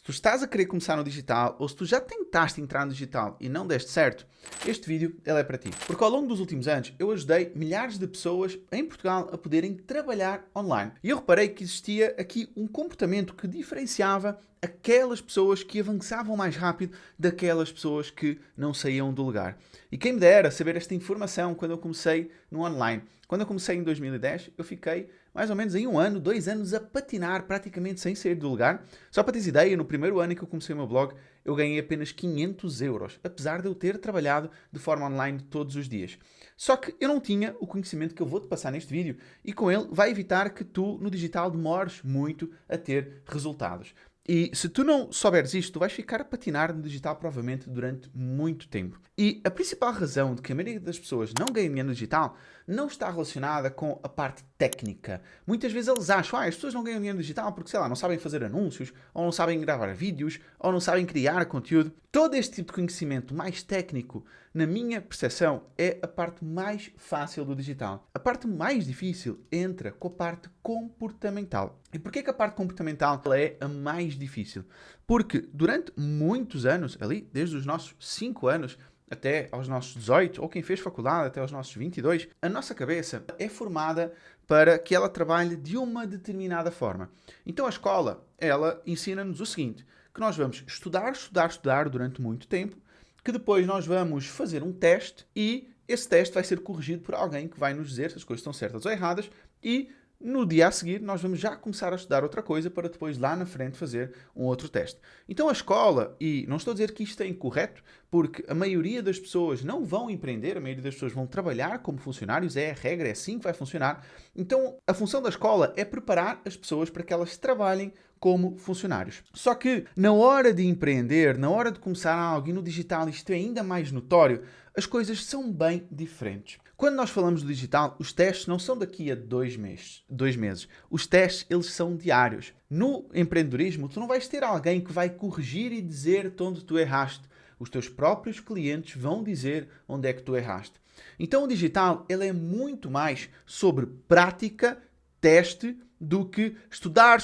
tu estás a querer começar no digital ou se tu já tentaste entrar no digital e não deste certo, este vídeo ele é para ti. Porque ao longo dos últimos anos eu ajudei milhares de pessoas em Portugal a poderem trabalhar online. E eu reparei que existia aqui um comportamento que diferenciava aquelas pessoas que avançavam mais rápido daquelas pessoas que não saíam do lugar. E quem me dera saber esta informação quando eu comecei no online. Quando eu comecei em 2010, eu fiquei mais ou menos em 1 ano, 2 anos a patinar praticamente sem sair do lugar. Só para teres ideia, no primeiro ano em que eu comecei o meu blog, eu ganhei apenas 500 euros, apesar de eu ter trabalhado de forma online todos os dias. Só que eu não tinha o conhecimento que eu vou-te passar neste vídeo e com ele vai evitar que tu no digital demores muito a ter resultados. E se tu não souberes isto, tu vais ficar a patinar no digital provavelmente durante muito tempo. E a principal razão de que a maioria das pessoas não ganha dinheiro no digital não está relacionada com a parte técnica. Muitas vezes eles acham, as pessoas não ganham dinheiro no digital porque, sei lá, não sabem fazer anúncios, ou não sabem gravar vídeos, ou não sabem criar conteúdo. Todo este tipo de conhecimento mais técnico, na minha percepção, é a parte mais fácil do digital. A parte mais difícil entra com a parte comportamental. E porquê que a parte comportamental é a mais difícil? Porque durante muitos anos, ali, desde os nossos 5 anos, até aos nossos 18, ou quem fez faculdade até aos nossos 22, a nossa cabeça é formada para que ela trabalhe de uma determinada forma. Então a escola, ela ensina-nos o seguinte, que nós vamos estudar durante muito tempo, que depois nós vamos fazer um teste e esse teste vai ser corrigido por alguém que vai nos dizer se as coisas estão certas ou erradas e no dia a seguir, nós vamos já começar a estudar outra coisa para depois lá na frente fazer um outro teste. Então a escola, e não estou a dizer que isto é incorreto, porque a maioria das pessoas não vão empreender, a maioria das pessoas vão trabalhar como funcionários, é a regra, é assim que vai funcionar. Então a função da escola é preparar as pessoas para que elas trabalhem como funcionários. Só que na hora de empreender, na hora de começar algo e no digital isto é ainda mais notório, as coisas são bem diferentes. Quando nós falamos do digital, os testes não são daqui a 2 meses. Os testes, eles são diários. No empreendedorismo, tu não vais ter alguém que vai corrigir e dizer-te onde tu erraste. Os teus próprios clientes vão dizer onde é que tu erraste. Então o digital, ele é muito mais sobre prática, teste, do que estudar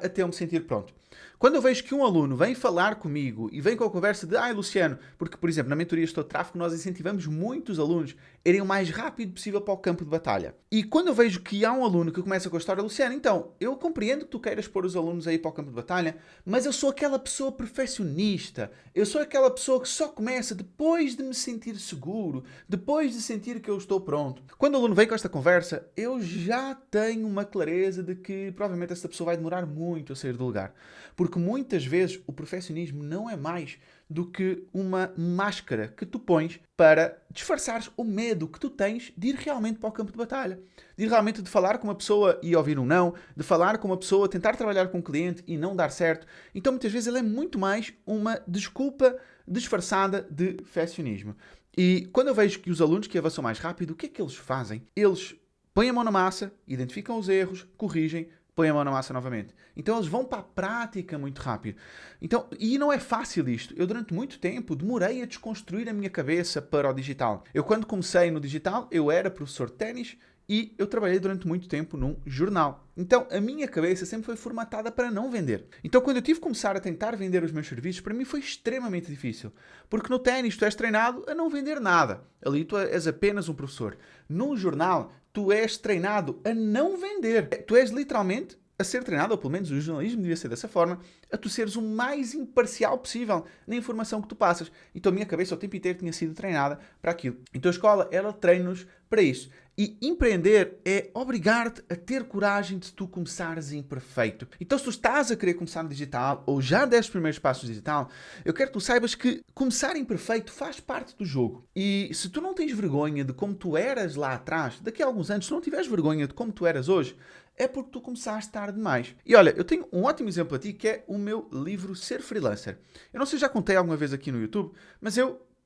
até eu me sentir pronto. Quando eu vejo que um aluno vem falar comigo e vem com a conversa de Luciano, porque, por exemplo, na mentoria Estou Tráfego, nós incentivamos muitos alunos a irem o mais rápido possível para o campo de batalha. E quando eu vejo que há um aluno que começa com a história, Luciano, então, eu compreendo que tu queiras pôr os alunos aí para o campo de batalha, mas eu sou aquela pessoa perfeccionista, eu sou aquela pessoa que só começa depois de me sentir seguro, depois de sentir que eu estou pronto. Quando o aluno vem com esta conversa, eu já tenho uma clareza de que provavelmente essa pessoa vai demorar muito a sair do lugar. Porque muitas vezes o perfeccionismo não é mais do que uma máscara que tu pões para disfarçares o medo que tu tens de ir realmente para o campo de batalha. De ir realmente de falar com uma pessoa e ouvir um não, de falar com uma pessoa, tentar trabalhar com um cliente e não dar certo. Então muitas vezes ele é muito mais uma desculpa disfarçada de perfeccionismo. E quando eu vejo que os alunos que avançam mais rápido, o que é que eles fazem? Eles põem a mão na massa, identificam os erros, corrigem, põe a mão na massa novamente. Então eles vão para a prática muito rápido. Então, e não é fácil isto. Eu durante muito tempo demorei a desconstruir a minha cabeça para o digital. Eu quando comecei no digital, eu era professor de ténis e eu trabalhei durante muito tempo num jornal. Então a minha cabeça sempre foi formatada para não vender. Então quando eu tive que começar a tentar vender os meus serviços, para mim foi extremamente difícil. Porque no ténis tu és treinado a não vender nada. Ali tu és apenas um professor. Num jornal tu és treinado a não vender. Tu és literalmente a ser treinado, ou pelo menos o jornalismo devia ser dessa forma, a tu seres o mais imparcial possível na informação que tu passas. Então a minha cabeça o tempo inteiro tinha sido treinada para aquilo. Então a escola, ela treina-nos para isso. E empreender é obrigar-te a ter coragem de tu começares imperfeito. Então se tu estás a querer começar no digital, ou já deste os primeiros passos no digital, eu quero que tu saibas que começar imperfeito faz parte do jogo. E se tu não tens vergonha de como tu eras lá atrás, daqui a alguns anos, se não tiveres vergonha de como tu eras hoje, é porque tu começaste tarde demais. E olha, eu tenho um ótimo exemplo a ti, que é o meu livro Ser Freelancer. Eu não sei se já contei alguma vez aqui no YouTube, mas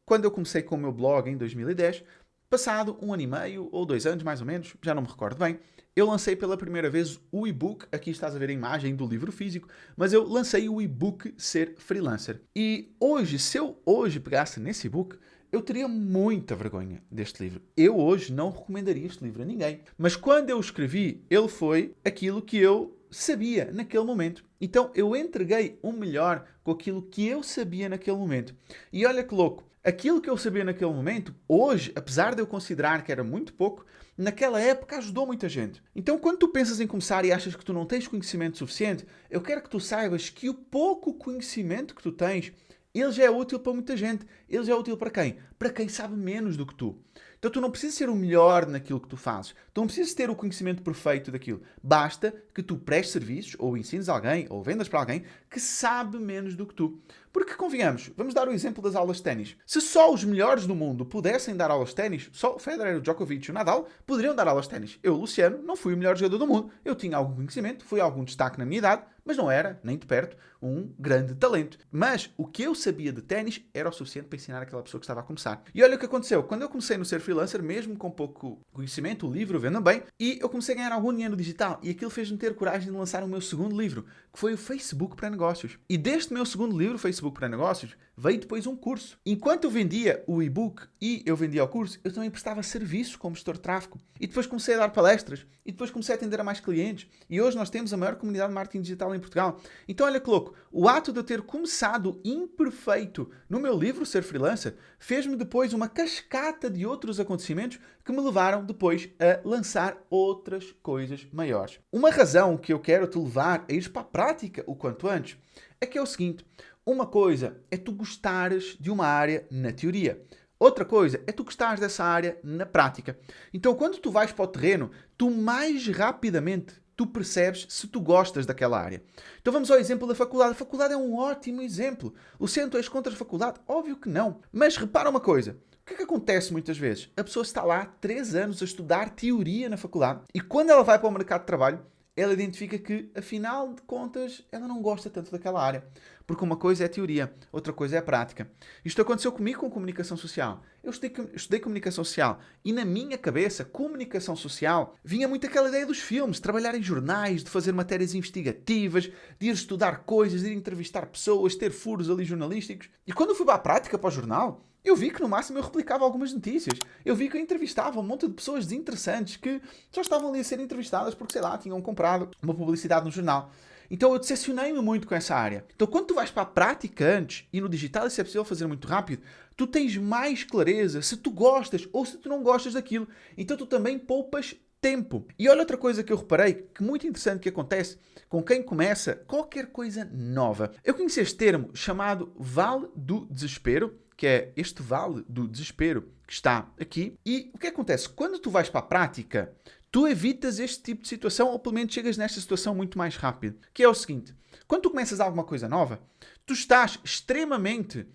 quando eu comecei com o meu blog em 2010, passado 1 ano e meio ou 2 anos mais ou menos, já não me recordo bem, eu lancei pela primeira vez o e-book, aqui estás a ver a imagem do livro físico, mas eu lancei o e-book Ser Freelancer. E hoje, se eu hoje pegasse nesse e-book, eu teria muita vergonha deste livro. Eu hoje não recomendaria este livro a ninguém. Mas quando eu o escrevi, ele foi aquilo que eu sabia naquele momento. Então eu entreguei o melhor com aquilo que eu sabia naquele momento. E olha que louco, aquilo que eu sabia naquele momento, hoje, apesar de eu considerar que era muito pouco, naquela época ajudou muita gente. Então quando tu pensas em começar e achas que tu não tens conhecimento suficiente, eu quero que tu saibas que o pouco conhecimento que tu tens, ele já é útil para muita gente. Ele já é útil para quem? Para quem sabe menos do que tu. Então tu não precisas ser o melhor naquilo que tu fazes. Tu não precisas ter o conhecimento perfeito daquilo. Basta que tu prestes serviços, ou ensines alguém, ou vendas para alguém que sabe menos do que tu. Porque, convenhamos, vamos dar o exemplo das aulas de ténis. Se só os melhores do mundo pudessem dar aulas de ténis, só o Federer, o Djokovic e o Nadal poderiam dar aulas de ténis. Eu, Luciano, não fui o melhor jogador do mundo. Eu tinha algum conhecimento, fui algum destaque na minha idade, mas não era, nem de perto, um grande talento. Mas o que eu sabia de ténis era o suficiente para ensinar aquela pessoa que estava a começar. E olha o que aconteceu. Quando eu comecei no Ser Freelancer, mesmo com pouco conhecimento, o livro vendo bem, e eu comecei a ganhar algum dinheiro digital. E aquilo fez-me ter coragem de lançar o meu segundo livro, que foi o Facebook para Negócios. E deste meu segundo livro, Facebook para Negócios, veio depois um curso. Enquanto eu vendia o e-book e eu vendia o curso, eu também prestava serviço como gestor de tráfego. E depois comecei a dar palestras. E depois comecei a atender a mais clientes. E hoje nós temos a maior comunidade de marketing digital em Portugal. Então olha que louco. O ato de eu ter começado imperfeito no meu livro Ser Freelancer fez-me depois uma cascata de outros acontecimentos que me levaram depois a lançar outras coisas maiores. Uma razão que eu quero te levar a ir para a prática o quanto antes é que é o seguinte. Uma coisa é tu gostares de uma área na teoria. Outra coisa é tu gostares dessa área na prática. Então, quando tu vais para o terreno, tu mais rapidamente tu percebes se tu gostas daquela área. Então vamos ao exemplo da faculdade. A faculdade é um ótimo exemplo. Luciano, tu és contra a faculdade? Óbvio que não. Mas repara uma coisa. O que é que acontece muitas vezes? A pessoa está lá 3 anos a estudar teoria na faculdade e quando ela vai para o mercado de trabalho, ela identifica que, afinal de contas, ela não gosta tanto daquela área. Porque uma coisa é a teoria, outra coisa é a prática. Isto aconteceu comigo com comunicação social. Eu estudei comunicação social e na minha cabeça, comunicação social, vinha muito aquela ideia dos filmes, trabalhar em jornais, de fazer matérias investigativas, de ir estudar coisas, de ir entrevistar pessoas, ter furos ali jornalísticos. E quando eu fui para a prática, para o jornal, eu vi que no máximo eu replicava algumas notícias. Eu vi que eu entrevistava um monte de pessoas desinteressantes que só estavam ali a ser entrevistadas porque, sei lá, tinham comprado uma publicidade no jornal. Então eu decepcionei-me muito com essa área. Então quando tu vais para a prática antes, e no digital isso é possível fazer muito rápido, tu tens mais clareza se tu gostas ou se tu não gostas daquilo. Então tu também poupas tempo. E olha outra coisa que eu reparei, que muito interessante que acontece com quem começa qualquer coisa nova. Eu conheci este termo chamado Vale do Desespero, que é este vale do desespero que está aqui. E o que acontece? Quando tu vais para a prática, tu evitas este tipo de situação, ou pelo menos chegas nesta situação muito mais rápido. Que é o seguinte, quando tu começas alguma coisa nova, tu estás extremamente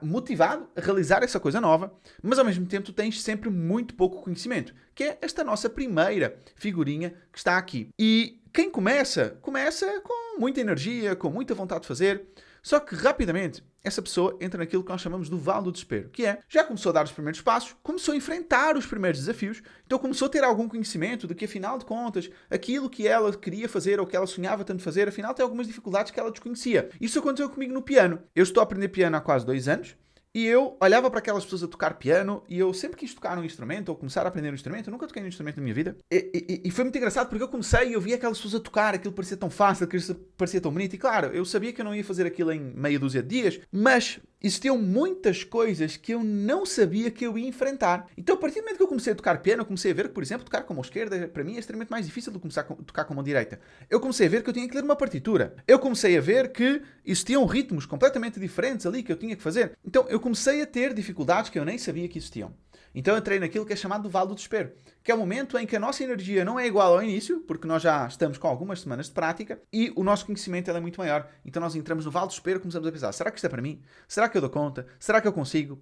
motivado a realizar essa coisa nova, mas ao mesmo tempo tu tens sempre muito pouco conhecimento, que é esta nossa primeira figurinha que está aqui. E quem começa com muita energia, com muita vontade de fazer, só que rapidamente essa pessoa entra naquilo que nós chamamos do vale do desespero, que é, já começou a dar os primeiros passos, começou a enfrentar os primeiros desafios, então começou a ter algum conhecimento de que, afinal de contas, aquilo que ela queria fazer ou que ela sonhava tanto fazer, afinal tem algumas dificuldades que ela desconhecia. Isso aconteceu comigo no piano. Eu estou a aprender piano há quase 2 anos, e eu olhava para aquelas pessoas a tocar piano e eu sempre quis tocar um instrumento ou começar a aprender um instrumento. Eu nunca toquei um instrumento na minha vida. E foi muito engraçado porque eu comecei e eu via aquelas pessoas a tocar, aquilo parecia tão fácil, aquilo parecia tão bonito. E claro, eu sabia que eu não ia fazer aquilo em meia dúzia de dias, mas existiam muitas coisas que eu não sabia que eu ia enfrentar. Então, a partir do momento que eu comecei a tocar piano, eu comecei a ver que, por exemplo, tocar com a mão esquerda, para mim, é extremamente mais difícil do que começar a tocar com a mão direita. Eu comecei a ver que eu tinha que ler uma partitura. Eu comecei a ver que existiam ritmos completamente diferentes ali que eu tinha que fazer. Então, eu comecei a ter dificuldades que eu nem sabia que existiam. Então, eu entrei naquilo que é chamado do vale do desespero, que é o momento em que a nossa energia não é igual ao início, porque nós já estamos com algumas semanas de prática, e o nosso conhecimento é muito maior. Então nós entramos no vale do desespero e começamos a pensar, será que isto é para mim? Será que eu dou conta? Será que eu consigo?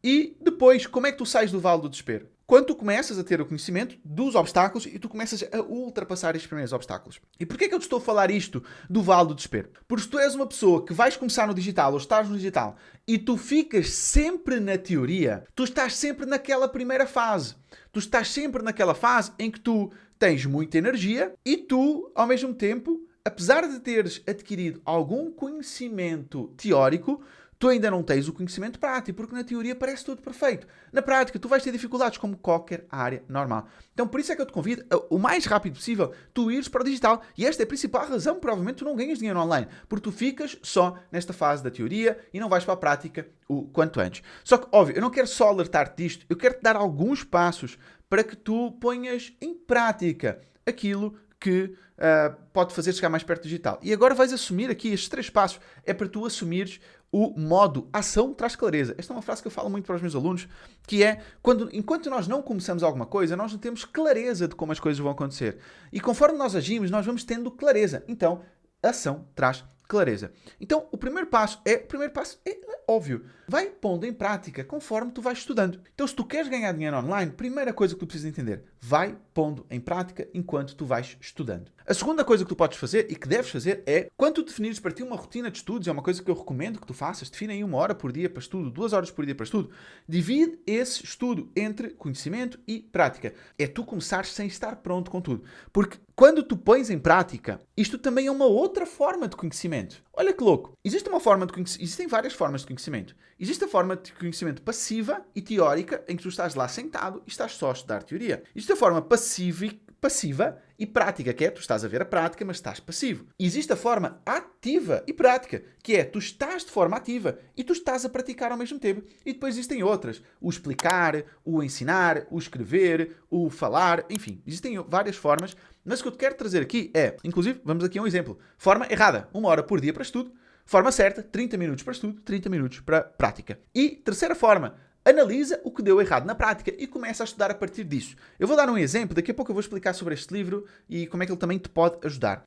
E depois, como é que tu sais do vale do desespero? Quando tu começas a ter o conhecimento dos obstáculos e tu começas a ultrapassar estes primeiros obstáculos. E porquê que eu te estou a falar isto do vale do desespero? Porque se tu és uma pessoa que vais começar no digital ou estás no digital e tu ficas sempre na teoria, tu estás sempre naquela primeira fase. Tu estás sempre naquela fase em que tu tens muita energia e tu, ao mesmo tempo, apesar de teres adquirido algum conhecimento teórico, tu ainda não tens o conhecimento prático, porque na teoria parece tudo perfeito. Na prática, tu vais ter dificuldades, como qualquer área normal. Então, por isso é que eu te convido, o mais rápido possível, tu ires para o digital. E esta é a principal razão, provavelmente, tu não ganhas dinheiro online. Porque tu ficas só nesta fase da teoria e não vais para a prática o quanto antes. Só que, óbvio, eu não quero só alertar-te disto, eu quero te dar alguns passos para que tu ponhas em prática aquilo que pode fazer chegar mais perto do digital. E agora vais assumir aqui estes 3 passos. É para tu assumires o modo ação traz clareza. Esta é uma frase que eu falo muito para os meus alunos, que é, enquanto nós não começamos alguma coisa, nós não temos clareza de como as coisas vão acontecer. E conforme nós agimos, nós vamos tendo clareza. Então, ação traz clareza. Então, o primeiro passo é óbvio. Vai pondo em prática conforme tu vais estudando. Então, se tu queres ganhar dinheiro online, primeira coisa que tu precisas entender, vai pondo em prática enquanto tu vais estudando. A segunda coisa que tu podes fazer e que deves fazer é, quando tu definires para ti uma rotina de estudos, é uma coisa que eu recomendo que tu faças, define aí 1 hora por dia para estudo, 2 horas por dia para estudo, divide esse estudo entre conhecimento e prática. É tu começares sem estar pronto com tudo. Porque quando tu pões em prática, isto também é uma outra forma de conhecimento. Olha que louco. Existem várias formas de conhecimento. Existe a forma de conhecimento passiva e teórica, em que tu estás lá sentado e estás só a estudar teoria. Existe a forma passiva e prática, que é tu estás a ver a prática, mas estás passivo. Existe a forma ativa e prática, que é tu estás de forma ativa e tu estás a praticar ao mesmo tempo. E depois existem outras. O explicar, o ensinar, o escrever, o falar, enfim. Existem várias formas, mas o que eu te quero trazer aqui é, inclusive, vamos aqui a um exemplo. Forma errada, 1 hora por dia para estudo. Forma certa, 30 minutos para estudo, 30 minutos para prática. E terceira forma, analisa o que deu errado na prática e começa a estudar a partir disso. Eu vou dar um exemplo, daqui a pouco eu vou explicar sobre este livro e como é que ele também te pode ajudar.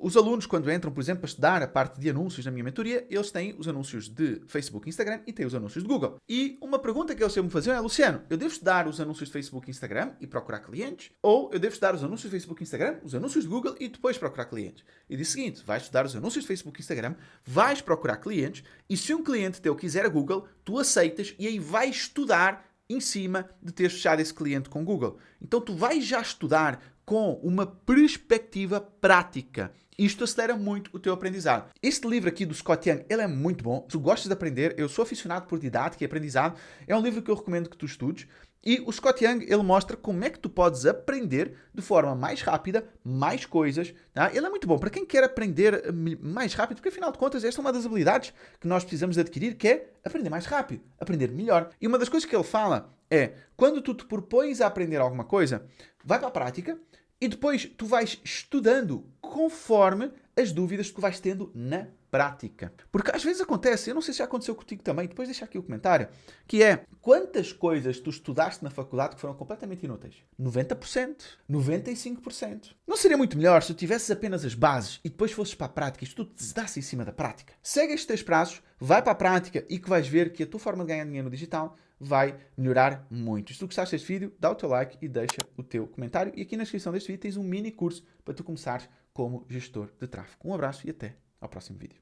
Os alunos, quando entram, por exemplo, a estudar a parte de anúncios na minha mentoria, eles têm os anúncios de Facebook e Instagram e têm os anúncios de Google. E uma pergunta que eles sempre me faziam é, Luciano, eu devo estudar os anúncios de Facebook e Instagram e procurar clientes? Ou eu devo estudar os anúncios de Facebook e Instagram, os anúncios de Google e depois procurar clientes? E disse o seguinte, vais estudar os anúncios de Facebook e Instagram, vais procurar clientes e se um cliente teu quiser a Google, tu aceitas e aí vais estudar em cima de teres fechado esse cliente com Google. Então tu vais já estudar com uma perspectiva prática. Isto acelera muito o teu aprendizado. Este livro aqui do Scott Young, ele é muito bom. Se tu gostas de aprender, eu sou aficionado por didática e aprendizado. É um livro que eu recomendo que tu estudes. E o Scott Young, ele mostra como é que tu podes aprender de forma mais rápida, mais coisas. Tá? Ele é muito bom para quem quer aprender mais rápido, porque afinal de contas esta é uma das habilidades que nós precisamos de adquirir, que é aprender mais rápido, aprender melhor. E uma das coisas que ele fala é, quando tu te propões a aprender alguma coisa, vai para a prática e depois tu vais estudando conforme as dúvidas que tu vais tendo na prática. Porque às vezes acontece, eu não sei se já aconteceu contigo também, depois deixa aqui o comentário, que é, quantas coisas tu estudaste na faculdade que foram completamente inúteis? 90%, 95%. Não seria muito melhor se tu tivesses apenas as bases e depois fosses para a prática e tu te dasses em cima da prática? Segue estes 3 prazos, vai para a prática e que vais ver que a tua forma de ganhar dinheiro no digital vai melhorar muito. Se tu gostaste deste vídeo, dá o teu like e deixa o teu comentário. E aqui na descrição deste vídeo tens um mini curso para tu começares como gestor de tráfego. Um abraço e até ao próximo vídeo.